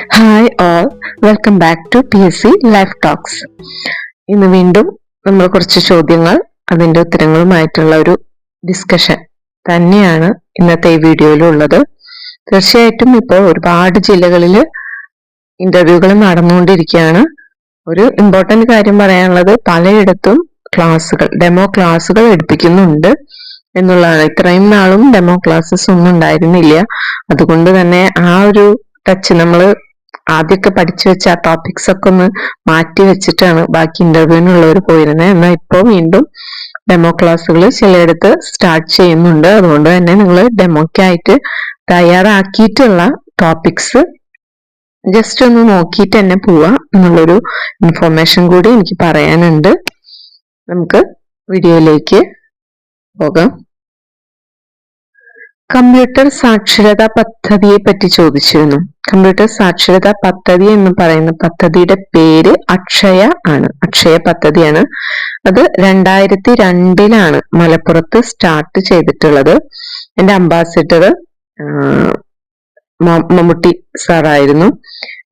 Hi all, welcome back to PSC life talks. ഇന്ന് വീണ്ടും നമ്മൾ കുറച്ച് ചോദ്യങ്ങൾ അതിൻ്റെ ഉത്തരങ്ങളുമായിട്ടുള്ള ഒരു ഡിസ്കഷൻ തന്നെയാണ് ഇന്നത്തെ ഈ വീഡിയോയിലുള്ളത്. തീർച്ചയായിട്ടും ഇപ്പോൾ ഒരുപാട് ജില്ലകളിൽ ഇന്റർവ്യൂകൾ നടന്നുകൊണ്ടിരിക്കുകയാണ്. ഒരു ഇമ്പോർട്ടന്റ് കാര്യം പറയാനുള്ളത്, പലയിടത്തും ഡെമോ ക്ലാസ്സുകൾ എടുപ്പിക്കുന്നുണ്ട് എന്നുള്ളതാണ്. ഇത്രയും നാളും ഡെമോ ക്ലാസ്സസ് ഒന്നും ഉണ്ടായിരുന്നില്ല. അതുകൊണ്ട് തന്നെ ആ ഒരു ടച്ച് നമ്മൾ ആദ്യമൊക്കെ പഠിച്ചു വെച്ച ആ ടോപ്പിക്സ് ഒക്കെ ഒന്ന് മാറ്റി വെച്ചിട്ടാണ് ബാക്കി ഇന്റർവ്യൂവിനുള്ളവർ പോയിരുന്നത്. എന്നാൽ ഇപ്പോൾ വീണ്ടും ഡെമോ ക്ലാസ്സുകൾ ചിലയിടത്ത് സ്റ്റാർട്ട് ചെയ്യുന്നുണ്ട്. അതുകൊണ്ട് തന്നെ നിങ്ങൾ ഡെമോക്കായിട്ട് തയ്യാറാക്കിയിട്ടുള്ള ടോപ്പിക്സ് ജസ്റ്റ് ഒന്ന് നോക്കിയിട്ട് തന്നെ പോവുക എന്നുള്ളൊരു ഇൻഫോർമേഷൻ കൂടി എനിക്ക് പറയാനുണ്ട്. നമുക്ക് വീഡിയോയിലേക്ക് പോകാം. കമ്പ്യൂട്ടർ സാക്ഷരതാ പദ്ധതിയെ പറ്റി ചോദിച്ചിരുന്നു. കമ്പ്യൂട്ടർ സാക്ഷരതാ പദ്ധതി എന്ന് പറയുന്ന പദ്ധതിയുടെ പേര് അക്ഷയ ആണ്. അക്ഷയ പദ്ധതിയാണ്. അത് 2002 മലപ്പുറത്ത് സ്റ്റാർട്ട് ചെയ്തിട്ടുള്ളത്. എന്റെ അംബാസിഡർ മമ്മൂട്ടി സാറായിരുന്നു.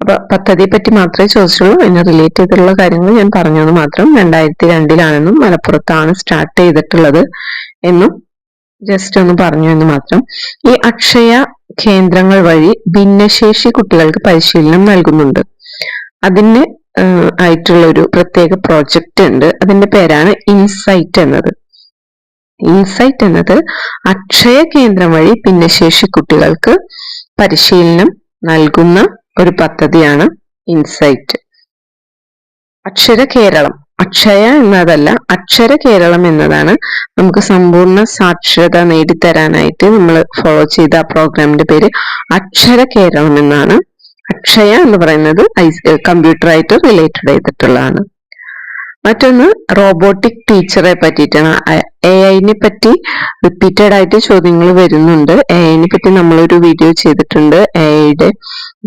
അപ്പൊ പദ്ധതിയെ പറ്റി മാത്രമേ ചോദിച്ചുള്ളൂ. അതിനെ റിലേറ്റ് ചെയ്തിട്ടുള്ള കാര്യങ്ങൾ ഞാൻ പറഞ്ഞത് മാത്രം. 2002 മലപ്പുറത്താണ് സ്റ്റാർട്ട് ചെയ്തിട്ടുള്ളത് എന്നും ജസ്റ്റ് ഒന്ന് പറഞ്ഞു എന്ന് മാത്രം. ഈ അക്ഷയ കേന്ദ്രങ്ങൾ വഴി ഭിന്നശേഷി കുട്ടികൾക്ക് പരിശീലനം നൽകുന്നുണ്ട്. അതിന് ആയിട്ടുള്ള ഒരു പ്രത്യേക പ്രോജക്റ്റ് ഉണ്ട്. അതിന്റെ പേരാണ് ഇൻസൈറ്റ് എന്നത്. ഇൻസൈറ്റ് എന്നത് അക്ഷയ കേന്ദ്രം വഴി ഭിന്നശേഷി കുട്ടികൾക്ക് പരിശീലനം നൽകുന്ന ഒരു പദ്ധതിയാണ് ഇൻസൈറ്റ്. അക്ഷര കേരളം, അക്ഷയ എന്നതല്ല, അക്ഷര കേരളം എന്നതാണ് നമുക്ക് സമ്പൂർണ്ണ സാക്ഷരത നേടിത്തരാനായിട്ട് നമ്മൾ ഫോളോ ചെയ്ത ആ പ്രോഗ്രാമിന്റെ പേര് അക്ഷര കേരളം എന്നാണ്. അക്ഷയ എന്ന് പറയുന്നത് കമ്പ്യൂട്ടറായിട്ട് റിലേറ്റഡ് ചെയ്തിട്ടുള്ളതാണ്. മറ്റൊന്ന് റോബോട്ടിക് ടീച്ചറെ പറ്റിയിട്ടാണ്. AI പറ്റി റിപ്പീറ്റഡ് ആയിട്ട് ചോദ്യങ്ങൾ വരുന്നുണ്ട്. AI പറ്റി നമ്മളൊരു വീഡിയോ ചെയ്തിട്ടുണ്ട്. AI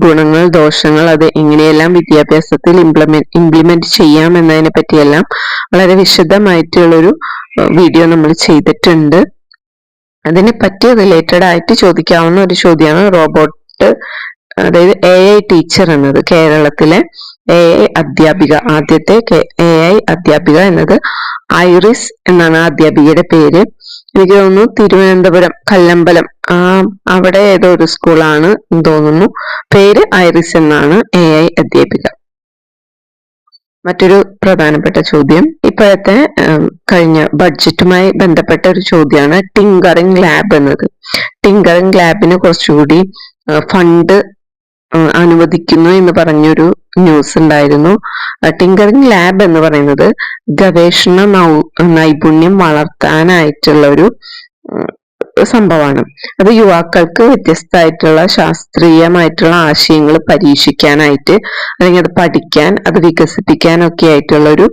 ഗുണങ്ങൾ, ദോഷങ്ങൾ, അത് എങ്ങനെയെല്ലാം വിദ്യാഭ്യാസത്തിൽ ഇംപ്ലിമെന്റ് ചെയ്യാം എന്നതിനെ പറ്റിയെല്ലാം വളരെ വിശദമായിട്ടുള്ളൊരു വീഡിയോ നമ്മൾ ചെയ്തിട്ടുണ്ട്. അതിനെ പറ്റി റിലേറ്റഡ് ആയിട്ട് ചോദിക്കാവുന്ന ഒരു ചോദ്യമാണ് റോബോട്ട്, അതായത് AI ടീച്ചർ എന്നത്. കേരളത്തിലെ AI അധ്യാപിക, ആദ്യത്തെ AI അധ്യാപിക എന്നത് ഐറിസ് എന്നാണ് അധ്യാപികയുടെ പേര്. എനിക്ക് തോന്നുന്നു തിരുവനന്തപുരം കല്ലമ്പലം അവിടെ ഏതോ ഒരു സ്കൂളാണ് തോന്നുന്നു. പേര് ഐറിസ് എന്നാണ് AI അധ്യാപിക. മറ്റൊരു പ്രധാനപ്പെട്ട ചോദ്യം, ഇപ്പോഴത്തെ കഴിഞ്ഞ ബഡ്ജറ്റുമായി ബന്ധപ്പെട്ട ഒരു ചോദ്യമാണ് ടിങ്കറിംഗ് ലാബ് എന്നത്. ടിങ്കറിംഗ് ലാബിന് കുറച്ചുകൂടി ഫണ്ട് അനുവദിക്കുന്നു എന്ന് പറഞ്ഞൊരു ന്യൂസ് ഉണ്ടായിരുന്നു. ടിങ്കറിംഗ് ലാബ് എന്ന് പറയുന്നത് ഗവേഷണ നൈപുണ്യം വളർത്താനായിട്ടുള്ള ഒരു സംഭവമാണ്. അത് യുവാക്കൾക്ക് വ്യത്യസ്തമായിട്ടുള്ള ശാസ്ത്രീയമായിട്ടുള്ള ആശയങ്ങൾ പരീക്ഷിക്കാനായിട്ട്, അല്ലെങ്കിൽ അത് പഠിക്കാൻ, അത് വികസിപ്പിക്കാനൊക്കെ ആയിട്ടുള്ള ഒരു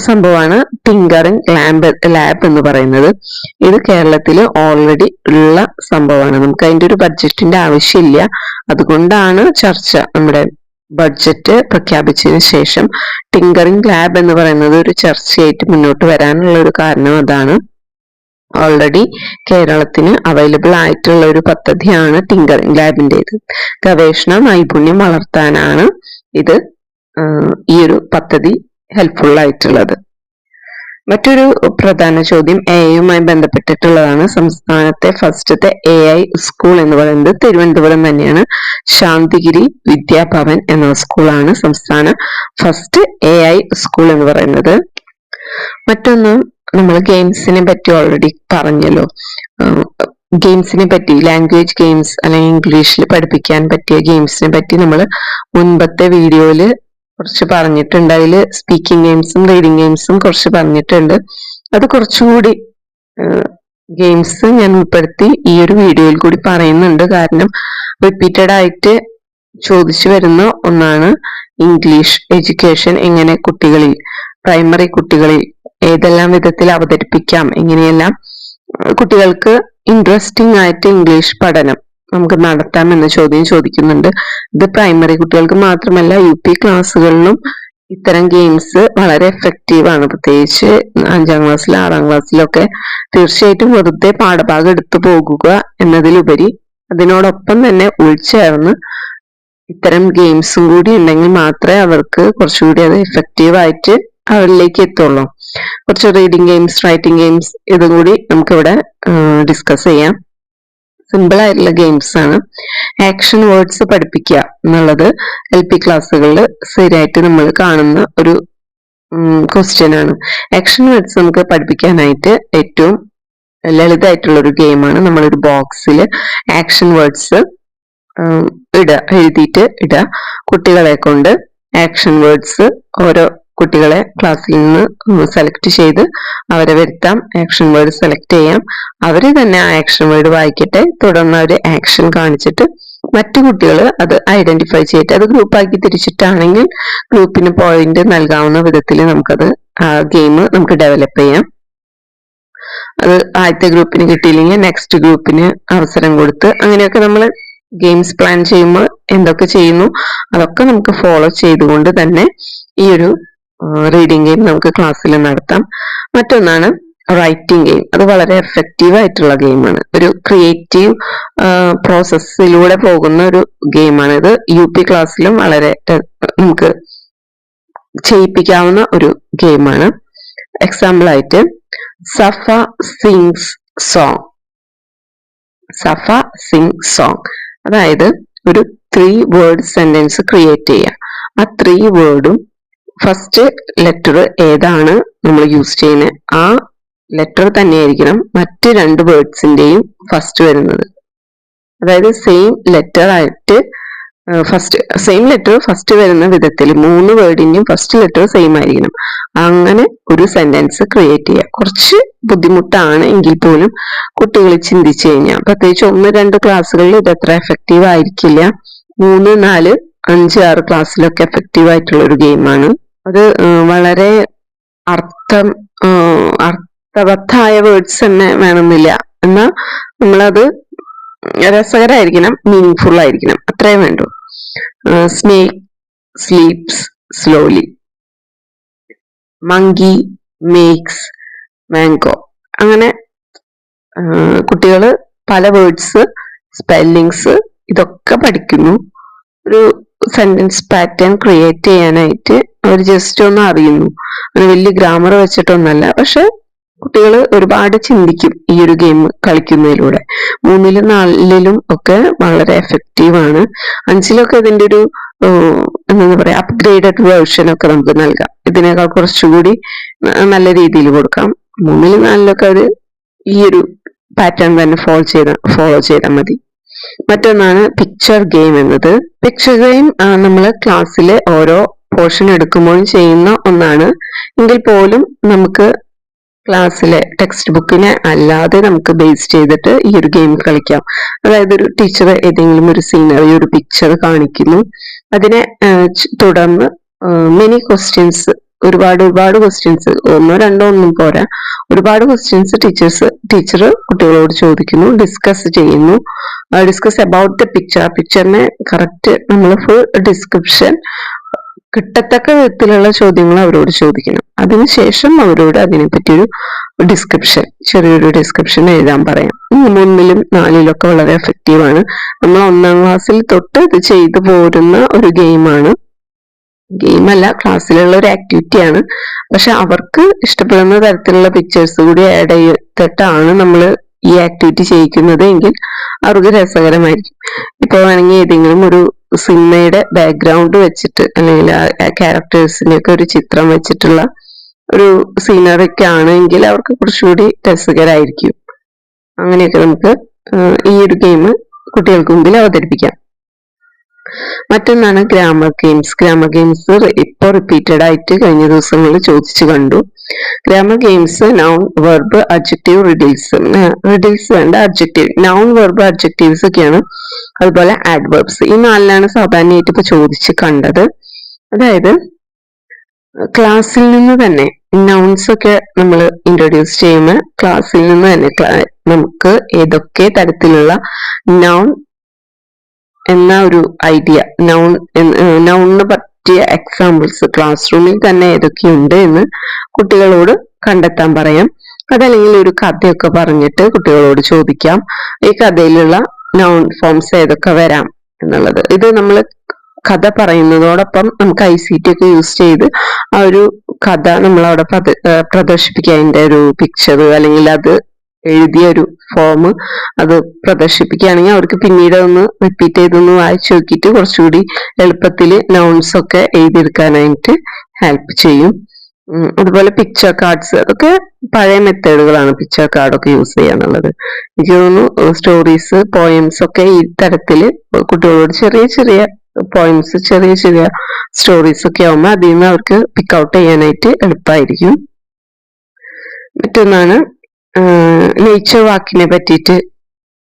സംഭവമാണ് ടിങ്കറിംഗ് ലാബ് എന്ന് പറയുന്നത്. ഇത് കേരളത്തിൽ ഓൾറെഡി ഉള്ള സംഭവമാണ്. നമുക്ക് അതിന്റെ ഒരു ബഡ്ജറ്റിന്റെ ആവശ്യമില്ല. അതുകൊണ്ടാണ് ചർച്ച. നമ്മുടെ ബഡ്ജറ്റ് പ്രഖ്യാപിച്ചതിന് ശേഷം ടിങ്കറിംഗ് ലാബ് എന്ന് പറയുന്നത് ഒരു ചർച്ചയായിട്ട് മുന്നോട്ട് വരാനുള്ള ഒരു കാരണം അതാണ്. ഓൾറെഡി കേരളത്തിന് അവൈലബിൾ ആയിട്ടുള്ള ഒരു പദ്ധതിയാണ് ടിങ്കറിംഗ് ലാബിൻ്റെത്. ഗവേഷണ നൈപുണ്യം വളർത്താനാണ് ഇത് ഈ ഒരു പദ്ധതി ഹെൽപ്ഫുൾ ആയിട്ടുള്ളത്. മറ്റൊരു പ്രധാന ചോദ്യം AI ബന്ധപ്പെട്ടിട്ടുള്ളതാണ്. സംസ്ഥാനത്തെ ഫസ്റ്റത്തെ AI സ്കൂൾ എന്ന് പറയുന്നത് തിരുവനന്തപുരം തന്നെയാണ്. ശാന്തിഗിരി വിദ്യാഭവൻ എന്ന സ്കൂളാണ് സംസ്ഥാന ഫസ്റ്റ് AI സ്കൂൾ എന്ന് പറയുന്നത്. മറ്റൊന്ന്, നമ്മൾ ഗെയിംസിനെ പറ്റി ഓൾറെഡി പറഞ്ഞല്ലോ. ഗെയിംസിനെ പറ്റി, ലാംഗ്വേജ് ഗെയിംസ് അല്ലെങ്കിൽ ഇംഗ്ലീഷിൽ പഠിപ്പിക്കാൻ പറ്റിയ ഗെയിംസിനെ പറ്റി നമ്മൾ മുൻപത്തെ വീഡിയോയിൽ കുറച്ച് പറഞ്ഞിട്ടുണ്ട്. അതിൽ സ്പീക്കിംഗ് ഗെയിംസും റീഡിംഗ് ഗെയിംസും കുറച്ച് പറഞ്ഞിട്ടുണ്ട്. അത് കുറച്ചുകൂടി ഗെയിംസ് ഞാൻ ഉൾപ്പെടുത്തി ഈ ഒരു വീഡിയോയിൽ കൂടി പറയുന്നുണ്ട്. കാരണം റിപ്പീറ്റഡ് ആയിട്ട് ചോദിച്ചു വരുന്ന ഒന്നാണ് ഇംഗ്ലീഷ് എഡ്യൂക്കേഷൻ എങ്ങനെ കുട്ടികളിൽ, പ്രൈമറി കുട്ടികളിൽ ഏതെല്ലാം വിധത്തിൽ അവതരിപ്പിക്കാം, എങ്ങനെയെല്ലാം കുട്ടികൾക്ക് ഇൻട്രസ്റ്റിംഗ് ആയിട്ട് ഇംഗ്ലീഷ് പഠനം നമുക്ക് നടത്താം എന്ന ചോദ്യം ചോദിക്കുന്നുണ്ട്. ഇത് പ്രൈമറി കുട്ടികൾക്ക് മാത്രമല്ല, UP ക്ലാസ്സുകളിലും ഇത്തരം ഗെയിംസ് വളരെ എഫക്റ്റീവ് ആണ്. പ്രത്യേകിച്ച് 5ാം ക്ലാസ്സിലും 6ാം ക്ലാസ്സിലൊക്കെ തീർച്ചയായിട്ടും വെറുതെ പാഠഭാഗം എടുത്തു പോകുക എന്നതിലുപരി അതിനോടൊപ്പം തന്നെ ഉൾച്ചേർന്ന് ഇത്തരം ഗെയിംസും കൂടി ഉണ്ടെങ്കിൽ മാത്രമേ അവർക്ക് കുറച്ചുകൂടി അത് എഫക്റ്റീവായിട്ട് അവരിലേക്ക് എത്തുള്ളൂ. കുറച്ച് റീഡിങ് ഗെയിംസ്, റൈറ്റിംഗ് ഗെയിംസ് ഇതും കൂടി നമുക്കിവിടെ ഡിസ്കസ് ചെയ്യാം. സിമ്പിൾ ആയിട്ടുള്ള ഗെയിംസ് ആണ്. ആക്ഷൻ വേർഡ്സ് പഠിപ്പിക്കുക എന്നുള്ളത് LP ക്ലാസ്സുകളിൽ സ്ഥിരമായിട്ട് നമ്മൾ കാണുന്ന ഒരു ക്വസ്റ്റ്യൻ ആണ്. ആക്ഷൻ വേർഡ്സ് നമുക്ക് പഠിപ്പിക്കാനായിട്ട് ഏറ്റവും ലളിതമായിട്ടുള്ള ഒരു ഗെയിമാണ്. നമ്മളൊരു ബോക്സിൽ ആക്ഷൻ വേർഡ്സ് എഴുതിയിട്ട് ഇടുക. കുട്ടികളെ കൊണ്ട് ആക്ഷൻ വേർഡ്സ് ഓരോ കുട്ടികളെ ക്ലാസ്സിൽ നിന്ന് സെലക്ട് ചെയ്ത് അവരെ വരുത്താം. ആക്ഷൻ വേർഡ് സെലക്ട് ചെയ്യാം. അവര് തന്നെ ആ ആക്ഷൻ വേർഡ് വായിക്കട്ടെ. തുടർന്ന് അവര് ആക്ഷൻ കാണിച്ചിട്ട് മറ്റു കുട്ടികൾ അത് ഐഡന്റിഫൈ ചെയ്തിട്ട് അത് ഗ്രൂപ്പാക്കി തിരിച്ചിട്ടാണെങ്കിൽ ഗ്രൂപ്പിന് പോയിന്റ് നൽകാവുന്ന വിധത്തിൽ നമുക്കത് ഗെയിം നമുക്ക് ഡെവലപ്പ് ചെയ്യാം. അത് ആദ്യത്തെ ഗ്രൂപ്പിന് കിട്ടിയില്ലെങ്കിൽ നെക്സ്റ്റ് ഗ്രൂപ്പിന് അവസരം കൊടുത്ത് അങ്ങനെയൊക്കെ നമ്മൾ ഗെയിംസ് പ്ലാൻ ചെയ്യുമ്പോൾ എന്തൊക്കെ ചെയ്യുന്നു അതൊക്കെ നമുക്ക് ഫോളോ ചെയ്തുകൊണ്ട് തന്നെ ഈ ഒരു റീഡിംഗ് ഗെയിം നമുക്ക് ക്ലാസ്സിൽ നടത്താം. മറ്റൊന്നാണ് റൈറ്റിംഗ് ഗെയിം. അത് വളരെ എഫക്റ്റീവ് ആയിട്ടുള്ള ഗെയിമാണ്. ഒരു ക്രിയേറ്റീവ് പ്രോസസ്സിലൂടെ പോകുന്ന ഒരു ഗെയിമാണ് ഇത്. UP ക്ലാസ്സിലും വളരെ നമുക്ക് ചെയ്യിപ്പിക്കാവുന്ന ഒരു ഗെയിമാണ്. എക്സാമ്പിൾ ആയിട്ട് സഫ സിങ്സ് സോങ്. സഫ സിങ് സോങ് അതായത് ഒരു 3 വേർഡ് സെന്റൻസ് ക്രിയേറ്റ് ചെയ്യുക. ആ 3 വേർഡും ഫസ്റ്റ് ലെറ്റർ ഏതാണ് നമ്മൾ യൂസ് ചെയ്യുന്നത് ആ ലെറ്റർ തന്നെയായിരിക്കണം മറ്റ് 2 വേർഡ്സിന്റെയും ഫസ്റ്റ് വരുന്നത്. അതായത് സെയിം ലെറ്റർ ഫസ്റ്റ് വരുന്ന വിധത്തിൽ 3 വേർഡിന്റെയും ഫസ്റ്റ് ലെറ്റർ സെയിം ആയിരിക്കണം. അങ്ങനെ ഒരു സെന്റൻസ് ക്രിയേറ്റ് ചെയ്യുക. കുറച്ച് ബുദ്ധിമുട്ടാണ് എങ്കിൽ പോലും കുട്ടികൾ ചിന്തിച്ചു കഴിഞ്ഞാൽ, പ്രത്യേകിച്ച് 1-2 ക്ലാസ്സുകളിൽ ഇത് അത്ര എഫക്റ്റീവ് ആയിരിക്കില്ല. 3, 4, 5, 6 ക്ലാസ്സിലൊക്കെ എഫക്റ്റീവ് ആയിട്ടുള്ള ഒരു ഗെയിമാണ്. അത് വളരെ അർത്ഥവത്തായ വേർഡ്സ് തന്നെ വേണമെന്നില്ല. എന്നാൽ നമ്മളത് രസകരമായിരിക്കണം, മീനിങ് ഫുൾ ആയിരിക്കണം, അത്രേ വേണ്ടു. Snake sleeps slowly. Monkey makes mango. അങ്ങനെ കുട്ടികൾ പല വേർഡ്സ്, സ്പെല്ലിങ്സ് ഇതൊക്കെ പഠിക്കുന്നു. ഒരു സെന്റൻസ് പാറ്റേൺ ക്രിയേറ്റ് ചെയ്യാനായിട്ട് അവർ ജസ്റ്റ് ഒന്ന് അറിയുന്നു. അങ്ങനെ വലിയ ഗ്രാമർ വെച്ചിട്ടൊന്നല്ല, പക്ഷെ കുട്ടികൾ ഒരുപാട് ചിന്തിക്കും ഈ ഒരു ഗെയിം കളിക്കുന്നതിലൂടെ. 3-ലും 4-ലും ഒക്കെ വളരെ എഫക്റ്റീവ് ആണ്. 5-ലൊക്കെ ഇതിന്റെ ഒരു എന്താ പറയാ അപ്ഗ്രേഡഡ് വേർഷൻ ഒക്കെ നമുക്ക് നൽകാം. ഇതിനേക്കാൾ കുറച്ചുകൂടി നല്ല രീതിയിൽ കൊടുക്കാം. 3-ലും 4-ലൊക്കെ അവർ ഈ ഒരു പാറ്റേൺ തന്നെ ഫോളോ ചെയ്താൽ മതി. മറ്റൊന്നാണ് പിക്ചർ ഗെയിം എന്നത്. പിക്ചർ ഗെയിം നമ്മൾ ക്ലാസ്സിലെ ഓരോ പോർഷൻ എടുക്കുമ്പോഴും ചെയ്യുന്ന ഒന്നാണ്. എങ്കിൽ പോലും നമുക്ക് ക്ലാസ്സിലെ ടെക്സ്റ്റ് ബുക്കിനെ അല്ലാതെ നമുക്ക് ബേസ് ചെയ്തിട്ട് ഈ ഒരു ഗെയിം കളിക്കാം. അതായത് ഒരു ടീച്ചർ ഏതെങ്കിലും ഒരു സീനറി, ഒരു പിക്ചർ കാണിക്കുന്നു. അതിനെ തുടർന്ന് മെനി ക്വസ്റ്റ്യൻസ്, ഒരുപാട് ക്വസ്റ്റ്യൻസ്, 1-2 ഒന്നും പോരാ, ഒരുപാട് ക്വസ്റ്റ്യൻസ് ടീച്ചർ കുട്ടികളോട് ചോദിക്കുന്നു, ഡിസ്കസ് ചെയ്യുന്നു. Discuss about the picture. പിക്ചറിനെ കറക്റ്റ് നമ്മൾ ഫുൾ ഡിസ്ക്രിപ്ഷൻ കിട്ടത്തക്ക വിധത്തിലുള്ള ചോദ്യങ്ങൾ അവരോട് ചോദിക്കണം. അതിനുശേഷം അവരോട് അതിനെപ്പറ്റി ഒരു ചെറിയൊരു ഡിസ്ക്രിപ്ഷൻ എഴുതാൻ പറയാം. 3-ലും 4-ലും ഒക്കെ വളരെ എഫക്റ്റീവ് ആണ്. നമ്മൾ 1-ാം ക്ലാസ്സിൽ തൊട്ട് ഇത് ചെയ്തു പോരുന്ന ഒരു ഗെയിമാണ്. ഗെയിമല്ല, ക്ലാസ്സിലുള്ള ഒരു ആക്ടിവിറ്റിയാണ്. പക്ഷെ അവർക്ക് ഇഷ്ടപ്പെടുന്ന തരത്തിലുള്ള പിക്ചേഴ്സ് കൂടി ആഡ് ചെയ്തിട്ടാണ് നമ്മൾ ഈ ആക്ടിവിറ്റി ചെയ്യിക്കുന്നത് എങ്കിൽ അവർക്ക് രസകരമായിരിക്കും. ഇപ്പൊ വേണമെങ്കിൽ ഏതെങ്കിലും ഒരു സിനിമയുടെ ബാക്ക്ഗ്രൗണ്ട് വെച്ചിട്ട് അല്ലെങ്കിൽ ക്യാരക്ടേഴ്സിന്റെ ഒക്കെ ഒരു ചിത്രം വെച്ചിട്ടുള്ള ഒരു സീനറി ഒക്കെ ആണെങ്കിൽ അവർക്ക് കുറച്ചുകൂടി രസകരമായിരിക്കും. അങ്ങനെയൊക്കെ നമുക്ക് ഈ ഒരു ഗെയിം കുട്ടികൾക്ക് മുമ്പിൽ അവതരിപ്പിക്കാം. മറ്റൊന്നാണ് ഗ്രാമർ ഗെയിംസ്. ഗ്രാമർ ഗെയിംസ് ഇപ്പൊ റിപ്പീറ്റഡ് ആയിട്ട് കഴിഞ്ഞ ദിവസങ്ങളിൽ ചോദിച്ചു കണ്ടു. Grammar games noun, verb, adjective, riddles വേണ്ട, അഡ്ജക്റ്റീവ്, നൗൺ, വെർബ്, അഡ്ജക്റ്റീവ്സ് ഒക്കെയാണ്. അതുപോലെ ആഡ്വർബ്സ്. ഈ 4-ലാണ് സാധാരണയായിട്ട് ഇപ്പൊ ചോദിച്ച് കണ്ടത്. അതായത് ക്ലാസ്സിൽ നിന്ന് തന്നെ നൗൺസ് ഒക്കെ നമ്മൾ ഇൻട്രൊഡ്യൂസ് ചെയ്യുമ്പോൾ ക്ലാസ്സിൽ നിന്ന് തന്നെ നമുക്ക് ഏതൊക്കെ തരത്തിലുള്ള നൗൺ എന്ന ഒരു ഐഡിയ, നൗണിന് പറ്റിയ എക്സാമ്പിൾസ് ക്ലാസ് റൂമിൽ തന്നെ ഏതൊക്കെയുണ്ട് എന്ന് കുട്ടികളോട് കണ്ടെത്താൻ പറയാം. അതല്ലെങ്കിൽ ഒരു കഥയൊക്കെ പറഞ്ഞിട്ട് കുട്ടികളോട് ചോദിക്കാം, ഈ കഥയിലുള്ള നൗൺ ഫോംസ് ഏതൊക്കെ വരാം എന്നുള്ളത്. ഇത് നമ്മൾ കഥ പറയുന്നതോടൊപ്പം നമുക്ക് ICT ഒക്കെ യൂസ് ചെയ്ത് ആ ഒരു കഥ നമ്മളവിടെ പ്രദർശിപ്പിക്കുക. അതിന്റെ ഒരു പിക്ചർ അല്ലെങ്കിൽ അത് എഴുതിയ ഒരു ഫോം അത് പ്രദർശിപ്പിക്കുകയാണെങ്കിൽ അവർക്ക് പിന്നീട് ഒന്ന് റിപ്പീറ്റ് ചെയ്തൊന്ന് വായിച്ചു നോക്കിയിട്ട് കുറച്ചുകൂടി എളുപ്പത്തിൽ നൗൺസ് ഒക്കെ എഴുതിയെടുക്കാനായിട്ട് ഹെൽപ്പ് ചെയ്യും. അതുപോലെ പിക്ചർ കാർഡ്സ്, അതൊക്കെ പഴയ മെത്തേഡുകളാണ് പിക്ചർ കാർഡൊക്കെ യൂസ് ചെയ്യാന്നുള്ളത്. എനിക്ക് തോന്നുന്നു സ്റ്റോറീസ്, പോയംസ് ഒക്കെ ഈ തരത്തില് കുട്ടികളോട് ചെറിയ ചെറിയ പോയിന്റ്സ്, ചെറിയ ചെറിയ സ്റ്റോറീസ് ഒക്കെ ആവുമ്പോൾ അതിൽ നിന്ന് അവർക്ക് പിക്ക് ഔട്ട് ചെയ്യാനായിട്ട് എളുപ്പമായിരിക്കും. മറ്റൊന്നാണ് നേച്ചർ വാക്കിനെ പറ്റിയിട്ട്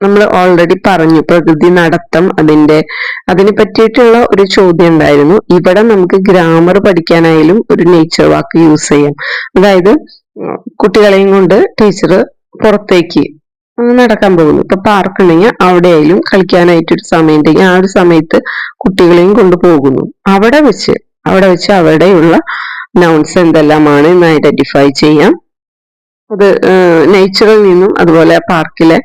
നമ്മൾ ഓൾറെഡി പറഞ്ഞു. പ്രകൃതി നടത്തം, അതിനെ പറ്റിയിട്ടുള്ള ഒരു ചോദ്യം ഉണ്ടായിരുന്നു. ഇവിടെ നമുക്ക് ഗ്രാമർ പഠിക്കാനായാലും ഒരു നേച്ചർ വാക്ക് യൂസ് ചെയ്യാം. അതായത് കുട്ടികളെയും കൊണ്ട് ടീച്ചർ പുറത്തേക്ക് നടക്കാൻ പോകുന്നു. ഇപ്പൊ പാർക്ക് ഉണ്ടെങ്കിൽ അവിടെ ആയാലും കളിക്കാനായിട്ടൊരു സമയം ഉണ്ടെങ്കിൽ ആ ഒരു സമയത്ത് കുട്ടികളെയും കൊണ്ടുപോകുന്നു. അവിടെ വെച്ച് അവിടെയുള്ള നൗൺസ് എന്തെല്ലാമാണ് എന്ന് ഐഡന്റിഫൈ ചെയ്യാം. അത് നേച്ചറിൽ നിന്നും അതുപോലെ പാർക്കിലെ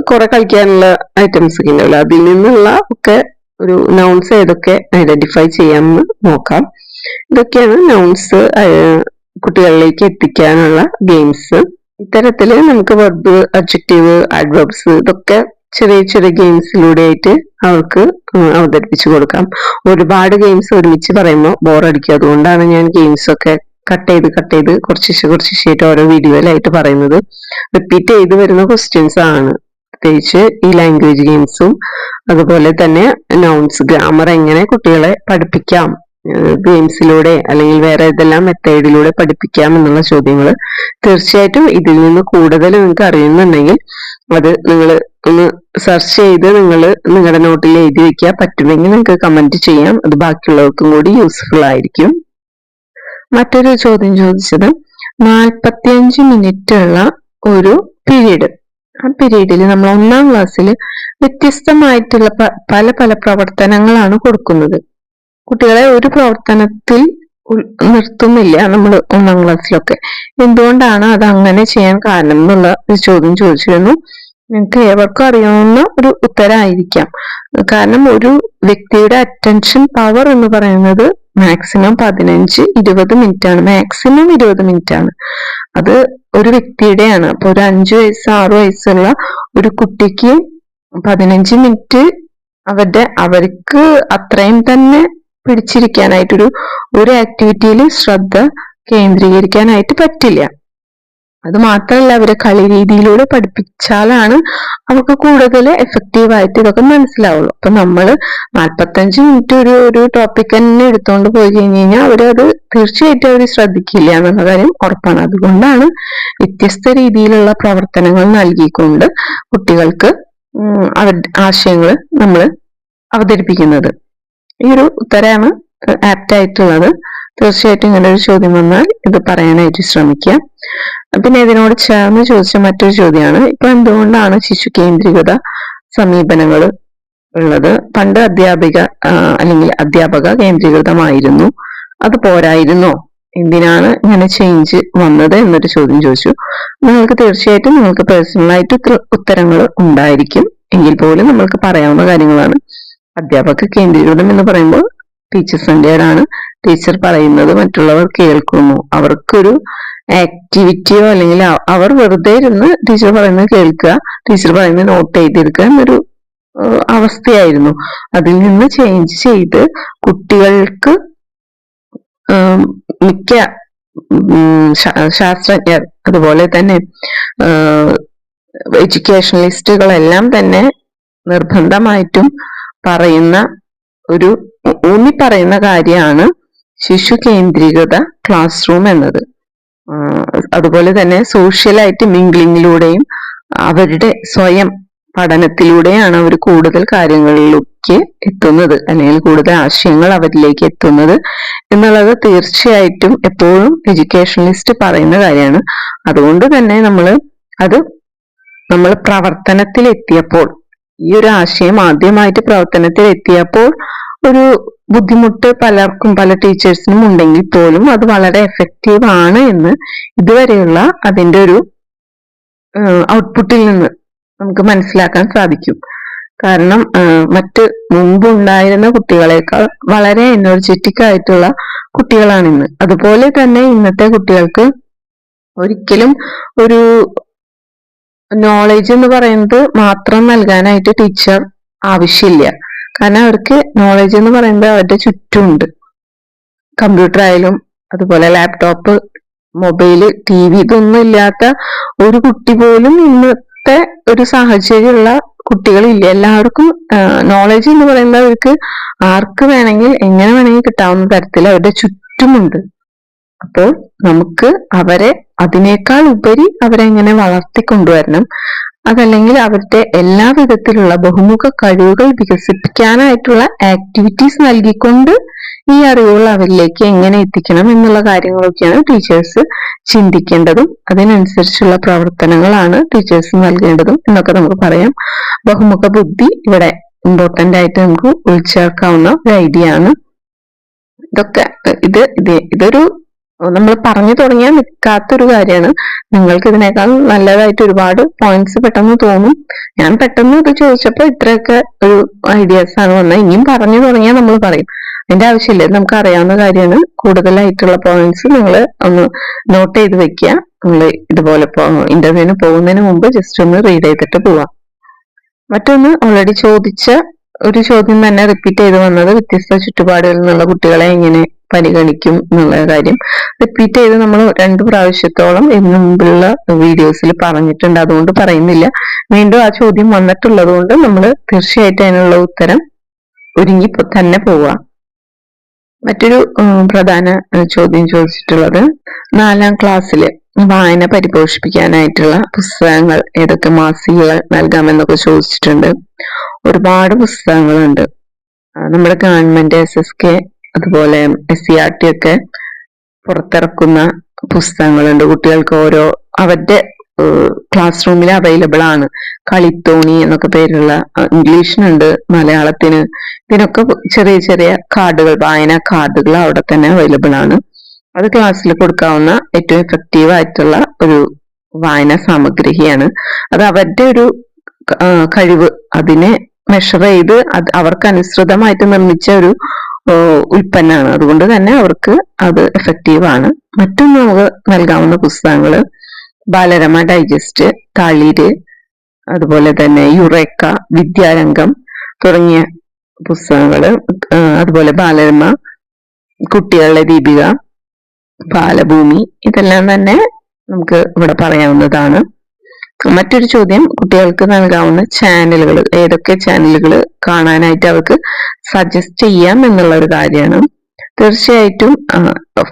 കുറെ കളിക്കാനുള്ള ഐറ്റംസ് ഒക്കെ ഉണ്ടാവില്ല, അതിൽ നിന്നുള്ള ഒക്കെ ഒരു നൗൺസ് ഏതൊക്കെ ഐഡന്റിഫൈ ചെയ്യാമെന്ന് നോക്കാം. ഇതൊക്കെയാണ് നൗൺസ് കുട്ടികളിലേക്ക് എത്തിക്കാനുള്ള ഗെയിംസ്. ഇത്തരത്തില് നമുക്ക് വെർബ്, അഡ്ജക്റ്റീവ്, ആഡ്വർബ്സ് ഇതൊക്കെ ചെറിയ ചെറിയ ഗെയിംസിലൂടെ ആയിട്ട് അവർക്ക് അവതരിപ്പിച്ചു കൊടുക്കാം. ഒരുപാട് ഗെയിംസ് ഒരുമിച്ച് പറയുമ്പോൾ ബോറടിക്കും. അതുകൊണ്ടാണ് ഞാൻ ഗെയിംസ് ഒക്കെ കട്ട് ചെയ്ത് കുറച്ചായിട്ട് ഓരോ വീഡിയോയിലായിട്ട് പറയുന്നത്. റിപ്പീറ്റ് ചെയ്ത് വരുന്ന ക്വസ്റ്റ്യൻസ് ആണ് പ്രത്യേകിച്ച് ഈ ലാംഗ്വേജ് ഗെയിംസും. അതുപോലെ തന്നെ നൗൺസ്, ഗ്രാമർ എങ്ങനെ കുട്ടികളെ പഠിപ്പിക്കാം ഗെയിംസിലൂടെ അല്ലെങ്കിൽ വേറെ ഏതെല്ലാം മെത്തേഡിലൂടെ പഠിപ്പിക്കാം എന്നുള്ള ചോദ്യങ്ങൾ. തീർച്ചയായിട്ടും ഇതിൽ നിന്ന് കൂടുതൽ നിങ്ങൾക്ക് അറിയുന്നുണ്ടെങ്കിൽ അത് നിങ്ങൾ ഒന്ന് സെർച്ച് ചെയ്ത് നിങ്ങളുടെ നോട്ടിൽ എഴുതി വെക്കുക. പറ്റുമെങ്കിൽ നിങ്ങൾക്ക് കമന്റ് ചെയ്യാം, അത് ബാക്കിയുള്ളവർക്കും കൂടി യൂസ്ഫുൾ ആയിരിക്കും. മറ്റൊരു ചോദ്യം ചോദിച്ചത് 45 മിനിറ്റ് ഉള്ള ഒരു പീരീഡ്. ആ പീരീഡിൽ നമ്മൾ 1ാം ക്ലാസ്സിൽ വ്യത്യസ്തമായിട്ടുള്ള പല പല പ്രവർത്തനങ്ങളാണ് കൊടുക്കുന്നത്. കുട്ടികളെ ഒരു പ്രവർത്തനത്തിൽ നിർത്തുന്നില്ല നമ്മൾ 1ാം ക്ലാസ്സിലൊക്കെ. എന്തുകൊണ്ടാണ് അത് അങ്ങനെ ചെയ്യാൻ കാരണം എന്നുള്ള ഒരു ചോദ്യം ചോദിച്ചിരുന്നു. നിങ്ങൾക്ക് ഏവർക്കും അറിയാവുന്ന ഒരു ഉത്തരമായിരിക്കാം. കാരണം ഒരു വ്യക്തിയുടെ അറ്റൻഷൻ പവർ എന്ന് പറയുന്നത് മാക്സിമം 15-20 മിനിറ്റ് ആണ്. മാക്സിമം 20 മിനിറ്റ് ആണ്. അത് ഒരു വ്യക്തിയുടെയാണ്. അപ്പൊ ഒരു 5 വയസ്സ് 6 വയസ്സുള്ള ഒരു കുട്ടിക്ക് 15 മിനിറ്റ് അവർക്ക് അത്രയും തന്നെ പിടിച്ചിരിക്കാനായിട്ടൊരു ആക്ടിവിറ്റിയിൽ ശ്രദ്ധ കേന്ദ്രീകരിക്കാനായിട്ട് പറ്റില്ല. അത് മാത്രമല്ല, അവരെ കളി രീതിയിലൂടെ പഠിപ്പിച്ചാലാണ് അവർക്ക് കൂടുതൽ എഫക്റ്റീവായിട്ട് ഇതൊക്കെ മനസ്സിലാവുള്ളൂ. അപ്പൊ നമ്മൾ 45 മിനിറ്റ് ഒരു ടോപ്പിക് തന്നെ എടുത്തുകൊണ്ട് പോയി കഴിഞ്ഞ് കഴിഞ്ഞാൽ അവരത് തീർച്ചയായിട്ടും അവർ ശ്രദ്ധിക്കില്ല എന്നുള്ള കാര്യം ഉറപ്പാണ്. അതുകൊണ്ടാണ് വ്യത്യസ്ത രീതിയിലുള്ള പ്രവർത്തനങ്ങൾ നൽകിക്കൊണ്ട് കുട്ടികൾക്ക് അവരുടെ ആശയങ്ങൾ നമ്മൾ അവതരിപ്പിക്കുന്നത്. ഈ ഒരു ഉത്തരമാണ് ആപ്റ്റ് ആയിട്ടുള്ളത്. തീർച്ചയായിട്ടും ഇങ്ങനെ ഒരു ചോദ്യം വന്നാൽ ഇത് പറയാനായിട്ട് ശ്രമിക്കുക. പിന്നെ ഇതിനോട് ചേർന്ന് ചോദിച്ച മറ്റൊരു ചോദ്യമാണ്, ഇപ്പൊ എന്തുകൊണ്ടാണ് ശിശു കേന്ദ്രീകൃത സമീപനങ്ങൾ ഉള്ളത്? പണ്ട് അധ്യാപക കേന്ദ്രീകൃതമായിരുന്നു, അത് പോരായിരുന്നോ? എന്തിനാണ് ഇങ്ങനെ ചേഞ്ച് വന്നത് എന്നൊരു ചോദ്യം ചോദിച്ചു. നിങ്ങൾക്ക് പേഴ്സണലായിട്ട് ഉത്തരങ്ങൾ ഉണ്ടായിരിക്കും. എങ്കിൽ പോലും നമ്മൾക്ക് പറയാവുന്ന കാര്യങ്ങളാണ്. അധ്യാപക കേന്ദ്രീകൃതം എന്ന് പറയുമ്പോൾ ടീച്ചർ സെന്റേർഡ് ആണ്. ടീച്ചർ പറയുന്നത് മറ്റുള്ളവർ കേൾക്കുന്നു. അവർക്കൊരു ആക്ടിവിറ്റിയോ അല്ലെങ്കിൽ അവർ വെറുതെ ഇരുന്ന് ടീച്ചർ പറയുന്നത് കേൾക്കുക, ടീച്ചർ പറയുന്നത് നോട്ട് ചെയ്തെടുക്കുക എന്നൊരു അവസ്ഥയായിരുന്നു. അതിൽ നിന്ന് ചേഞ്ച് ചെയ്ത് കുട്ടികൾക്ക് മിക്ക ശാസ്ത്രജ്ഞർ അതുപോലെ തന്നെ എഡ്യൂക്കേഷണലിസ്റ്റുകളെല്ലാം തന്നെ നിർബന്ധമായിട്ടും ഊന്നി പറയുന്ന കാര്യമാണ് ശിശു കേന്ദ്രീകൃത ക്ലാസ് റൂം എന്നത്. അതുപോലെ തന്നെ സോഷ്യലായിട്ട് മിംഗ്ലിങ്ങിലൂടെയും അവരുടെ സ്വയം പഠനത്തിലൂടെയാണ് അവർ കൂടുതൽ കാര്യങ്ങളിലേക്ക് എത്തുന്നത്, അല്ലെങ്കിൽ കൂടുതൽ ആശയങ്ങൾ അവരിലേക്ക് എത്തുന്നത് എന്നുള്ളത് തീർച്ചയായിട്ടും എപ്പോഴും എഡ്യൂക്കേഷണലിസ്റ്റ് പറയുന്ന കാര്യമാണ്. അതുകൊണ്ട് തന്നെ നമ്മൾ പ്രവർത്തനത്തിൽ എത്തിയപ്പോൾ, ഈ ഒരു ആശയം ആദ്യമായിട്ട് പ്രവർത്തനത്തിൽ എത്തിയപ്പോൾ ഒരു ബുദ്ധിമുട്ട് പല ടീച്ചേഴ്സിനും ഉണ്ടെങ്കിൽ പോലും അത് വളരെ എഫക്റ്റീവ് ആണ് എന്ന് ഇതുവരെയുള്ള അതിന്റെ ഒരു ഔട്ട്പുട്ടിൽ നിന്ന് നമുക്ക് മനസ്സിലാക്കാൻ സാധിക്കും. കാരണം മറ്റ് മുമ്പുണ്ടായിരുന്ന കുട്ടികളെക്കാൾ വളരെ എനർജറ്റിക് ആയിട്ടുള്ള കുട്ടികളാണ് ഇന്ന്. അതുപോലെ തന്നെ ഇന്നത്തെ കുട്ടികൾക്ക് ഒരിക്കലും ഒരു നോളേജ് എന്ന് പറയുന്നത് മാത്രം നൽകാനായിട്ട് ടീച്ചർ ആവശ്യമില്ല. കാരണം അവർക്ക് നോളേജ് എന്ന് പറയുന്നത് അവരുടെ ചുറ്റുമുണ്ട്. കമ്പ്യൂട്ടർ ആയാലും അതുപോലെ ലാപ്ടോപ്പ്, മൊബൈല്, TV ഇതൊന്നും ഇല്ലാത്ത ഒരു കുട്ടി പോലും ഇന്നത്തെ ഒരു സാഹചര്യമുള്ള കുട്ടികളില്ല. എല്ലാവർക്കും നോളേജ് എന്ന് പറയുന്നത് അവർക്ക് ആർക്ക് വേണമെങ്കിൽ എങ്ങനെ വേണമെങ്കിൽ കിട്ടാവുന്ന തരത്തിൽ അവരുടെ ചുറ്റുമുണ്ട്. അപ്പോൾ നമുക്ക് അവരെ അതിനേക്കാൾ ഉപരി അവരെ എങ്ങനെ വളർത്തിക്കൊണ്ടുവരണം, അതല്ലെങ്കിൽ അവരുടെ എല്ലാ വിധത്തിലുള്ള ബഹുമുഖ കഴിവുകൾ വികസിപ്പിക്കാനായിട്ടുള്ള ആക്ടിവിറ്റീസ് നൽകിക്കൊണ്ട് ഈ അറിവുകൾ അവരിലേക്ക് എങ്ങനെ എത്തിക്കണം എന്നുള്ള കാര്യങ്ങളൊക്കെയാണ് ടീച്ചേഴ്സ് ചിന്തിക്കേണ്ടതും അതിനനുസരിച്ചുള്ള പ്രവർത്തനങ്ങളാണ് ടീച്ചേഴ്സ് നൽകേണ്ടതും എന്നൊക്കെ നമുക്ക് പറയാം. ബഹുമുഖ ബുദ്ധി ഇവിടെ ഇമ്പോർട്ടന്റ് ആയിട്ട് നമുക്ക് ഉൾച്ചേർക്കാവുന്ന ഒരു ഐഡിയ ആണ്. ഇതൊരു നമ്മൾ പറഞ്ഞു തുടങ്ങിയാൽ നിൽക്കാത്തൊരു കാര്യമാണ്. നിങ്ങൾക്ക് ഇതിനേക്കാൾ നല്ലതായിട്ട് ഒരുപാട് പോയിന്റ്സ് പെട്ടെന്ന് തോന്നും. ഞാൻ പെട്ടെന്ന് ഇത് ചോദിച്ചപ്പോൾ ഇത്രയൊക്കെ ഒരു ഐഡിയാസ് ആണ് വന്നത്. ഇനിയും പറഞ്ഞു തുടങ്ങിയാൽ നമ്മൾ പറയും, അതിന്റെ ആവശ്യമില്ല, നമുക്ക് അറിയാവുന്ന കാര്യമാണ്. കൂടുതലായിട്ടുള്ള പോയിന്റ്സ് നിങ്ങൾ ഒന്ന് നോട്ട് ചെയ്ത് വെക്കുക. നിങ്ങൾ ഇതുപോലെ ഇന്റർവ്യൂവിന് പോകുന്നതിന് മുമ്പ് ജസ്റ്റ് ഒന്ന് റീഡ് ചെയ്തിട്ട് പോവാം. മറ്റൊന്ന്, ഓൾറെഡി ചോദിച്ച ഒരു ചോദ്യം തന്നെ റിപ്പീറ്റ് ചെയ്ത് വന്നത്, വ്യത്യസ്ത ചുറ്റുപാടുകളിൽ നിന്നുള്ള കുട്ടികളെ എങ്ങനെ പരിഗണിക്കും എന്നുള്ള കാര്യം റിപ്പീറ്റ് ചെയ്ത് നമ്മൾ 2 പ്രാവശ്യത്തോളം ഇതിനു മുമ്പുള്ള വീഡിയോസിൽ പറഞ്ഞിട്ടുണ്ട്. അതുകൊണ്ട് പറയുന്നില്ല. വീണ്ടും ആ ചോദ്യം വന്നിട്ടുള്ളത് കൊണ്ട് നമ്മൾ തീർച്ചയായിട്ടും അതിനുള്ള ഉത്തരം ഒരുങ്ങി തന്നെ പോവുക. മറ്റൊരു പ്രധാന ചോദ്യം ചോദിച്ചിട്ടുള്ളത് 4ാം ക്ലാസ്സില് വായന പരിപോഷിപ്പിക്കാനായിട്ടുള്ള പുസ്തകങ്ങൾ ഏതൊക്കെ മാസികകൾ നൽകാമെന്നൊക്കെ ചോദിച്ചിട്ടുണ്ട്. ഒരുപാട് പുസ്തകങ്ങളുണ്ട്. നമ്മുടെ ഗവൺമെന്റ് SSK അതുപോലെ SCERT ഒക്കെ പുറത്തിറക്കുന്ന പുസ്തകങ്ങളുണ്ട്. കുട്ടികൾക്ക് ഓരോ അവരുടെ ക്ലാസ് റൂമിൽ അവൈലബിൾ ആണ്. കളിത്തോണി എന്നൊക്കെ പേരുള്ള ഇംഗ്ലീഷിനുണ്ട്, മലയാളത്തിന്. ഇതിനൊക്കെ ചെറിയ ചെറിയ കാർഡുകൾ, വായനാ കാർഡുകൾ അവിടെ തന്നെ അവൈലബിൾ ആണ്. അത് ക്ലാസ്സിൽ കൊടുക്കാവുന്ന ഏറ്റവും എഫക്റ്റീവ് ആയിട്ടുള്ള ഒരു വായനാ സാമഗ്രിയാണ്. അത് അവരുടെ ഒരു കഴിവ്, അതിനെ മെഷർ ചെയ്ത് അവർക്ക് അനുസൃതമായിട്ട് നിർമ്മിച്ച ഒരു ഉൽപ്പന്നമാണ്. അതുകൊണ്ട് തന്നെ അവർക്ക് അത് എഫക്റ്റീവ് ആണ്. മറ്റൊന്ന് നമുക്ക് നൽകാവുന്ന പുസ്തകങ്ങള് ബാലരമ ഡൈജസ്റ്റ്, തളിര്, അതുപോലെ തന്നെ യുറേക്ക, വിദ്യാരംഗം തുടങ്ങിയ പുസ്തകങ്ങള്, അതുപോലെ ബാലരമ, കുട്ടികളുടെ ദീപിക, ബാലഭൂമി, ഇതെല്ലാം തന്നെ നമുക്ക് ഇവിടെ പറയാവുന്നതാണ്. മറ്റൊരു ചോദ്യം, കുട്ടികൾക്ക് നൽകാവുന്ന ചാനലുകൾ, ഏതൊക്കെ ചാനലുകൾ കാണാനായിട്ട് അവർക്ക് സജസ്റ്റ് ചെയ്യാം എന്നുള്ള ഒരു കാര്യമാണ്. തീർച്ചയായിട്ടും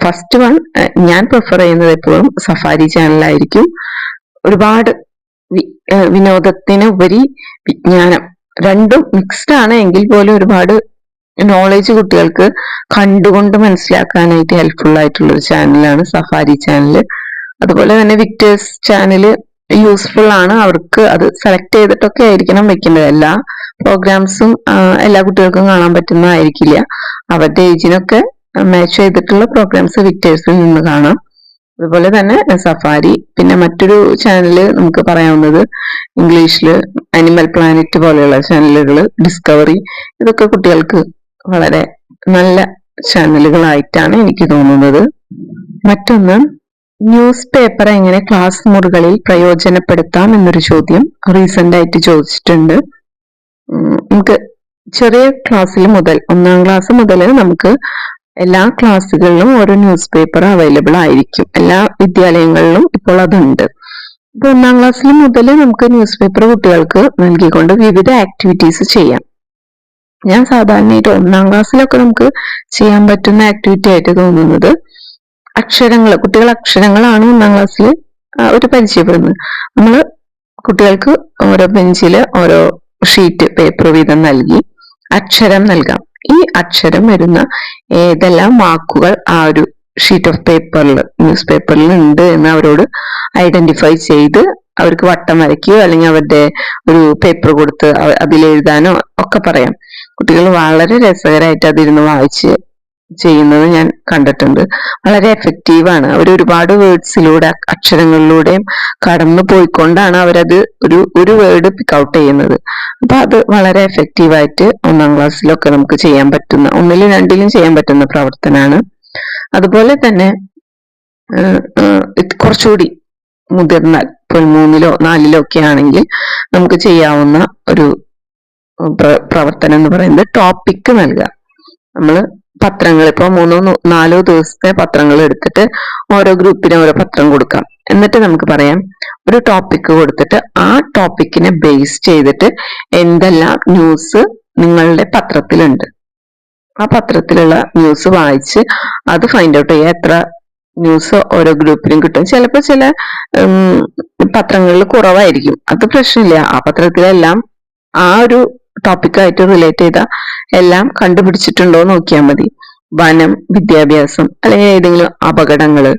ഫസ്റ്റ് വൺ ഞാൻ പ്രിഫർ ചെയ്യുന്നത് എപ്പോഴും സഫാരി ചാനലായിരിക്കും. ഒരുപാട് വിനോദത്തിന് ഉപരി വിജ്ഞാനം, രണ്ടും മിക്സ്ഡ് ആണ് എങ്കിൽ പോലും ഒരുപാട് നോളേജ് കുട്ടികൾക്ക് കണ്ടുകൊണ്ട് മനസ്സിലാക്കാനായിട്ട് ഹെൽപ്ഫുൾ ആയിട്ടുള്ള ഒരു ചാനലാണ് സഫാരി ചാനല്. അതുപോലെ തന്നെ വിക്ടേഴ്സ് ചാനല് യൂസ്ഫുൾ ആണ്. അവർക്ക് അത് സെലക്ട് ചെയ്തിട്ടൊക്കെ ആയിരിക്കണം വെക്കേണ്ടത്. എല്ലാ പ്രോഗ്രാംസും എല്ലാ കുട്ടികൾക്കും കാണാൻ പറ്റുന്നതായിരിക്കില്ല. അവരുടെ ഏജിനൊക്കെ മാച്ച് ചെയ്തിട്ടുള്ള പ്രോഗ്രാംസ് വിക്ടേഴ്സിൽ നിന്ന് കാണാം. അതുപോലെ തന്നെ സഫാരി. പിന്നെ മറ്റൊരു ചാനല് നമുക്ക് പറയാവുന്നത് ഇംഗ്ലീഷില് അനിമൽ പ്ലാനറ്റ് പോലെയുള്ള ചാനലുകൾ, ഡിസ്കവറി, ഇതൊക്കെ കുട്ടികൾക്ക് വളരെ നല്ല ചാനലുകളായിട്ടാണ് എനിക്ക് തോന്നുന്നത്. മറ്റൊന്ന്, ന്യൂസ് പേപ്പർ എങ്ങനെ ക്ലാസ് മുറികളിൽ പ്രയോജനപ്പെടുത്താം എന്നൊരു ചോദ്യം റീസെന്റ് ആയിട്ട് ചോദിച്ചിട്ടുണ്ട്. നമുക്ക് ചെറിയ ക്ലാസ്സിൽ മുതൽ 1ാം ക്ലാസ് മുതൽ നമുക്ക് എല്ലാ ക്ലാസ്സുകളിലും ഓരോ ന്യൂസ് പേപ്പർ അവൈലബിൾ ആയിരിക്കും. എല്ലാ വിദ്യാലയങ്ങളിലും ഇപ്പോൾ അതുണ്ട്. ഇപ്പൊ 1ാം ക്ലാസ്സിൽ മുതൽ നമുക്ക് ന്യൂസ് പേപ്പർ കുട്ടികൾക്ക് നൽകിക്കൊണ്ട് വിവിധ ആക്ടിവിറ്റീസ് ചെയ്യാം. ഞാൻ സാധാരണയായിട്ട് 1ാം ക്ലാസ്സിലൊക്കെ നമുക്ക് ചെയ്യാൻ പറ്റുന്ന ആക്ടിവിറ്റി ആയിട്ട് തോന്നുന്നത് അക്ഷരങ്ങൾ, കുട്ടികൾ അക്ഷരങ്ങളാണ് 1ാം ക്ലാസ്സിൽ ഒരു പരിചയപ്പെടുന്നത്. നമ്മൾ കുട്ടികൾക്ക് ഓരോ ബെഞ്ചില് ഓരോ ഷീറ്റ് പേപ്പർ വീതം നൽകി അക്ഷരം നൽകാം. ഈ അക്ഷരം വരുന്ന ഏതെല്ലാം വാക്കുകൾ ആ ഒരു ഷീറ്റ് ഓഫ് പേപ്പറിൽ, ന്യൂസ് പേപ്പറിൽ ഉണ്ട് എന്ന് അവരോട് ഐഡന്റിഫൈ ചെയ്ത് അവർക്ക് വട്ടം വരയ്ക്കുകയോ അല്ലെങ്കിൽ അവരുടെ ഒരു പേപ്പർ കൊടുത്ത് അതിലെഴുതാനോ ഒക്കെ പറയാം. കുട്ടികൾ വളരെ രസകരമായിട്ട് അതിരുന്ന് വായിച്ച് ചെയ്യുന്നത് ഞാൻ കണ്ടിട്ടുണ്ട്. വളരെ എഫക്റ്റീവാണ്. അവർ ഒരുപാട് വേർഡ്സിലൂടെ അക്ഷരങ്ങളിലൂടെയും കടന്നു പോയിക്കൊണ്ടാണ് അവരത് ഒരു വേർഡ് പിക്ക് ഔട്ട് ചെയ്യുന്നത്. അപ്പൊ അത് വളരെ എഫക്റ്റീവായിട്ട് 1ാം ക്ലാസ്സിലൊക്കെ നമുക്ക് ചെയ്യാൻ പറ്റുന്ന, 1ലും 2ലും ചെയ്യാൻ പറ്റുന്ന പ്രവർത്തനമാണ്. അതുപോലെ തന്നെ കുറച്ചുകൂടി മുതിർന്നാൽ ഇപ്പോൾ 3ലോ 4ലോ ഒക്കെ ആണെങ്കിൽ നമുക്ക് ചെയ്യാവുന്ന ഒരു പ്രവർത്തനം എന്ന് പറയുന്നത് ടോപ്പിക് നൽകുക. നമ്മൾ പത്രങ്ങൾ ഇപ്പൊ 3 4 ദിവസത്തെ പത്രങ്ങൾ എടുത്തിട്ട് ഓരോ ഗ്രൂപ്പിന് ഓരോ പത്രം കൊടുക്കാം. എന്നിട്ട് നമുക്ക് പറയാം ഒരു ടോപ്പിക് കൊടുത്തിട്ട് ആ ടോപ്പിക്കിനെ ബേസ് ചെയ്തിട്ട് എന്തെല്ലാം ന്യൂസ് നിങ്ങളുടെ പത്രത്തിലുണ്ട്, ആ പത്രത്തിലുള്ള ന്യൂസ് വായിച്ച് അത് ഫൈൻഡ് ഔട്ട് ചെയ്യുക. എത്ര ന്യൂസ് ഓരോ ഗ്രൂപ്പിലും കിട്ടും. ചിലപ്പോൾ ചില പത്രങ്ങളിൽ കുറവായിരിക്കും, അത് പ്രശ്നമില്ല. ആ പത്രത്തിലെല്ലാം ആ ഒരു ടോപ്പിക്കായിട്ട് റിലേറ്റ് ചെയ്ത എല്ലാം കണ്ടുപിടിച്ചിട്ടുണ്ടോ നോക്കിയാൽ മതി. വനം, വിദ്യാഭ്യാസം, അല്ലെങ്കിൽ ഏതെങ്കിലും അപകടങ്ങള്,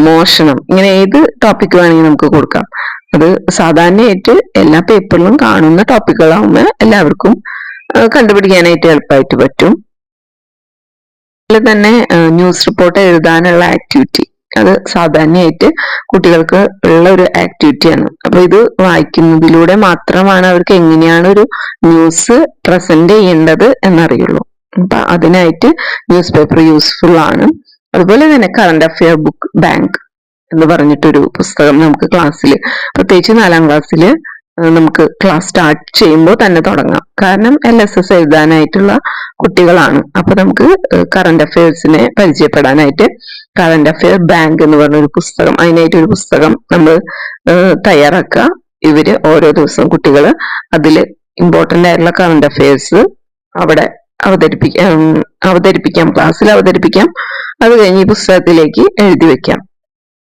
മോഷണം, ഇങ്ങനെ ഏത് ടോപ്പിക് വേണമെങ്കിൽ നമുക്ക് കൊടുക്കാം. അത് സാധാരണയായിട്ട് എല്ലാ പേപ്പറിലും കാണുന്ന ടോപ്പിക്കുകളാവുമ്പോൾ എല്ലാവർക്കും കണ്ടുപിടിക്കാനായിട്ട് എളുപ്പമായിട്ട് പറ്റും. അതുപോലെ തന്നെ ന്യൂസ് റിപ്പോർട്ട് എഴുതാനുള്ള ആക്ടിവിറ്റി, അത് സാധാരണയായിട്ട് കുട്ടികൾക്ക് ഉള്ള ഒരു ആക്ടിവിറ്റിയാണ്. അപ്പൊ ഇത് വായിക്കുന്നതിലൂടെ മാത്രമാണ് അവർക്ക് എങ്ങനെയാണ് ഒരു ന്യൂസ് പ്രസന്റ് ചെയ്യേണ്ടത് എന്നറിയുള്ളൂ. അപ്പൊ അതിനായിട്ട് ന്യൂസ് പേപ്പർ യൂസ്ഫുൾ ആണ്. അതുപോലെ തന്നെ കറണ്ട് അഫെയർ ബുക്ക് ബാങ്ക് എന്ന് പറഞ്ഞിട്ടൊരു പുസ്തകം നമുക്ക് ക്ലാസ്സിൽ, പ്രത്യേകിച്ച് 4ാം ക്ലാസ്സിൽ നമുക്ക് ക്ലാസ് സ്റ്റാർട്ട് ചെയ്യുമ്പോൾ തന്നെ തുടങ്ങാം. കാരണം LSS എഴുതാനായിട്ടുള്ള കുട്ടികളാണ്. അപ്പൊ നമുക്ക് കറണ്ട് അഫെയർസിനെ പരിചയപ്പെടാനായിട്ട് കറണ്ട് അഫെയർ ബാങ്ക് എന്ന് പറഞ്ഞൊരു പുസ്തകം, അതിനായിട്ടൊരു പുസ്തകം നമ്മൾ തയ്യാറാക്കുക. ഇവര് ഓരോ ദിവസവും കുട്ടികൾ അതിൽ ഇമ്പോർട്ടന്റ് ആയിട്ടുള്ള കറണ്ട് അഫെയർസ് അവിടെ അവതരിപ്പിക്കാം, ക്ലാസ്സിൽ അവതരിപ്പിക്കാം. അത് കഴിഞ്ഞ് ഈ പുസ്തകത്തിലേക്ക് എഴുതി വെക്കാം.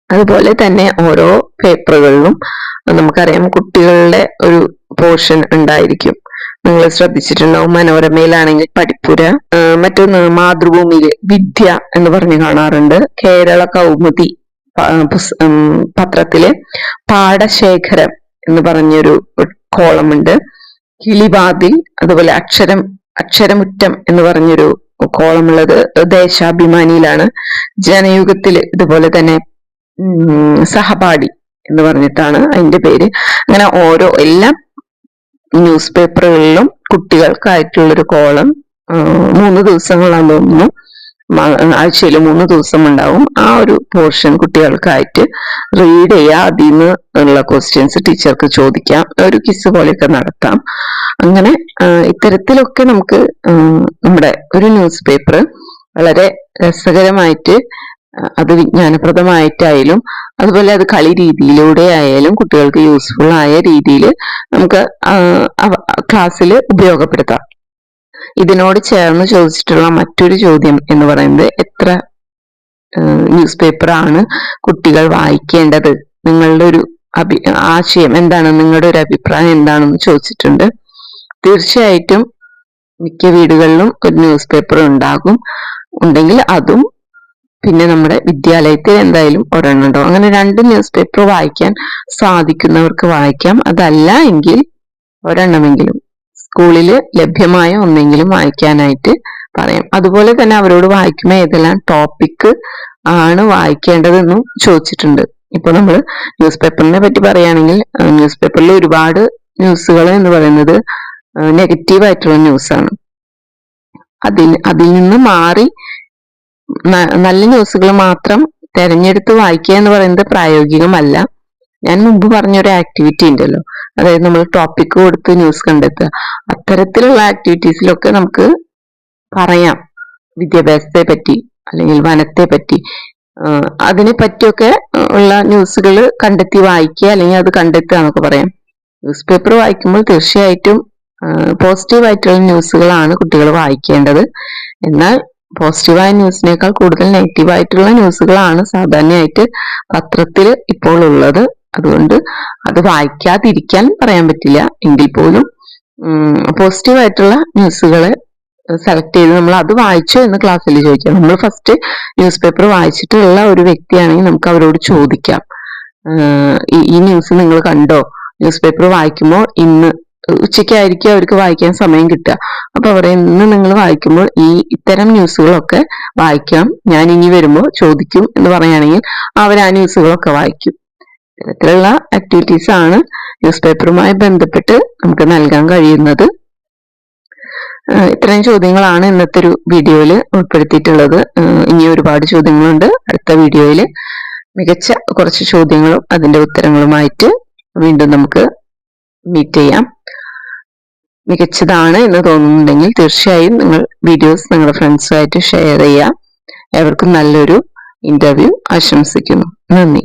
അതുപോലെ തന്നെ ഓരോ പേപ്പറുകളിലും നമുക്കറിയാം കുട്ടികളുടെ ഒരു പോർഷൻ ഉണ്ടായിരിക്കും. നിങ്ങൾ ശ്രദ്ധിച്ചിട്ടുണ്ടാവും, മനോരമയിലാണെങ്കിൽ പഠിപ്പുര, മറ്റൊന്ന് മാതൃഭൂമിയില് വിദ്യ എന്ന് പറഞ്ഞ് കാണാറുണ്ട്. കേരള കൗമുദി പത്രത്തില് പാടശേഖരം എന്ന് പറഞ്ഞൊരു കോളമുണ്ട്. കിളിവാതിൽ, അതുപോലെ അക്ഷരമുറ്റം എന്ന് പറഞ്ഞൊരു കോളമുള്ളത് ദേശാഭിമാനിയിലാണ്. ജനയുഗത്തില് ഇതുപോലെ തന്നെ സഹപാഠി എന്ന് പറഞ്ഞിട്ടാണ് അതിന്റെ പേര്. അങ്ങനെ എല്ലാ ന്യൂസ് പേപ്പറുകളിലും കുട്ടികൾക്കായിട്ടുള്ളൊരു കോളം 3 ദിവസങ്ങളാണെന്ന് തോന്നുന്നു, ആഴ്ചയിൽ 3 ദിവസം ഉണ്ടാവും. ആ ഒരു പോർഷൻ കുട്ടികൾക്കായിട്ട് റീഡ് ചെയ്യുക. അതിൽ നിന്ന് ഉള്ള ക്വസ്റ്റ്യൻസ് ടീച്ചർക്ക് ചോദിക്കാം, ഒരു ക്വിസ് പോലെയൊക്കെ നടത്താം. അങ്ങനെ ഇത്തരത്തിലൊക്കെ നമുക്ക് നമ്മുടെ ഒരു ന്യൂസ് പേപ്പർ വളരെ രസകരമായിട്ട്, അത് വിജ്ഞാനപ്രദമായിട്ടായാലും അതുപോലെ അത് കളി രീതിയിലൂടെ ആയാലും കുട്ടികൾക്ക് യൂസ്ഫുൾ ആയ രീതിയിൽ നമുക്ക് ക്ലാസ്സിൽ ഉപയോഗപ്പെടുത്താം. ഇതിനോട് ചേർന്ന് ചോദിച്ചിട്ടുള്ള മറ്റൊരു ചോദ്യം എന്ന് പറയുന്നത് എത്ര ന്യൂസ് പേപ്പർ ആണ് കുട്ടികൾ വായിക്കേണ്ടത്, നിങ്ങളുടെ ഒരു ആശയം എന്താണ്, നിങ്ങളുടെ ഒരു അഭിപ്രായം എന്താണെന്ന് ചോദിച്ചിട്ടുണ്ട്. തീർച്ചയായിട്ടും മിക്ക വീടുകളിലും ഒരു ന്യൂസ് പേപ്പർ ഉണ്ടെങ്കിൽ അതും, പിന്നെ നമ്മുടെ വിദ്യാലയത്തിൽ എന്തായാലും ഒരെണ്ണം ഉണ്ടാവും. അങ്ങനെ 2 ന്യൂസ് പേപ്പർ വായിക്കാൻ സാധിക്കുന്നവർക്ക് വായിക്കാം. അതല്ല എങ്കിൽ ഒരെണ്ണമെങ്കിലും സ്കൂളിൽ ലഭ്യമായ ഒന്നെങ്കിലും വായിക്കാനായിട്ട് പറയാം. അതുപോലെ തന്നെ അവരോട് വായിക്കുമ്പോൾ ഏതെല്ലാം ടോപ്പിക് ആണ് വായിക്കേണ്ടതെന്നും ചോദിച്ചിട്ടുണ്ട്. ഇപ്പൊ നമ്മൾ ന്യൂസ് പേപ്പറിനെ പറ്റി പറയുകയാണെങ്കിൽ ന്യൂസ് പേപ്പറിൽ ഒരുപാട് ന്യൂസുകൾ എന്ന് പറയുന്നത് നെഗറ്റീവ് ആയിട്ടുള്ള ന്യൂസാണ്. അതിൽ നിന്ന് മാറി നല്ല ന്യൂസുകൾ മാത്രം തെരഞ്ഞെടുത്ത് വായിക്കുക എന്ന് പറയുന്നത് പ്രായോഗികമല്ല. ഞാൻ മുമ്പ് പറഞ്ഞൊരു ആക്ടിവിറ്റി ഉണ്ടല്ലോ, അതായത് നമ്മൾ ടോപ്പിക് കൊടുത്ത് ന്യൂസ് കണ്ടെത്തുക. അത്തരത്തിലുള്ള ആക്ടിവിറ്റീസിലൊക്കെ നമുക്ക് പറയാം വിദ്യാഭ്യാസത്തെ പറ്റി അല്ലെങ്കിൽ വനത്തെ പറ്റി, അതിനെ പറ്റിയൊക്കെ ഉള്ള ന്യൂസുകൾ കണ്ടെത്തി വായിക്കുക, അല്ലെങ്കിൽ അത് കണ്ടെത്തുക എന്നൊക്കെ പറയാം. ന്യൂസ് പേപ്പർ വായിക്കുമ്പോൾ തീർച്ചയായിട്ടും പോസിറ്റീവ് ആയിട്ടുള്ള ന്യൂസുകളാണ് കുട്ടികൾ വായിക്കേണ്ടത്. എന്നാൽ പോസിറ്റീവായ ന്യൂസിനേക്കാൾ കൂടുതൽ നെഗറ്റീവ് ആയിട്ടുള്ള ന്യൂസുകളാണ് സാധാരണയായിട്ട് പത്രത്തിൽ ഇപ്പോൾ ഉള്ളത്. അതുകൊണ്ട് അത് വായിക്കാതിരിക്കാൻ പറയാൻ പറ്റില്ല. എങ്കിൽ പോലും പോസിറ്റീവ് ആയിട്ടുള്ള ന്യൂസുകളെ സെലക്ട് ചെയ്ത് നമ്മൾ അത് വായിച്ചോ എന്ന് ക്ലാസ്സിൽ ചോദിക്കാം. നമ്മൾ ഫസ്റ്റ് ന്യൂസ് പേപ്പർ വായിച്ചിട്ടുള്ള ഒരു വ്യക്തിയാണെങ്കിൽ നമുക്ക് അവരോട് ചോദിക്കാം, ഈ ന്യൂസ് നിങ്ങൾ കണ്ടോ? ന്യൂസ് പേപ്പർ വായിക്കുമ്പോൾ ഇന്ന് ഉച്ചയ്ക്കായിരിക്കും അവർക്ക് വായിക്കാൻ സമയം കിട്ടുക. അപ്പൊ പറയുന്നത് നിങ്ങൾ വായിക്കുമ്പോൾ ഇത്തരം ന്യൂസുകളൊക്കെ വായിക്കാം, ഞാൻ ഇനി വരുമ്പോൾ ചോദിക്കും എന്ന് പറയുകയാണെങ്കിൽ അവർ ആ ന്യൂസുകളൊക്കെ വായിക്കും. ഇത്തരത്തിലുള്ള ആക്ടിവിറ്റീസ് ആണ് ന്യൂസ് പേപ്പറുമായി ബന്ധപ്പെട്ട് നമുക്ക് നൽകാൻ കഴിയുന്നത്. ഇത്രയും ചോദ്യങ്ങളാണ് ഇന്നത്തെ ഒരു വീഡിയോയിൽ ഉൾപ്പെടുത്തിയിട്ടുള്ളത്. ഇനി ഒരുപാട് ചോദ്യങ്ങളുണ്ട്. അടുത്ത വീഡിയോയിൽ മികച്ച കുറച്ച് ചോദ്യങ്ങളും അതിന്റെ ഉത്തരങ്ങളുമായിട്ട് വീണ്ടും നമുക്ക് മീറ്റ് ചെയ്യാം. മികച്ചതാണ് എന്ന് തോന്നുന്നുണ്ടെങ്കിൽ തീർച്ചയായും നിങ്ങൾ വീഡിയോസ് നിങ്ങളുടെ ഫ്രണ്ട്സുമായിട്ട് ഷെയർ ചെയ്യാം. എവർക്കും നല്ലൊരു ഇന്റർവ്യൂ ആശംസിക്കുന്നു. നന്ദി.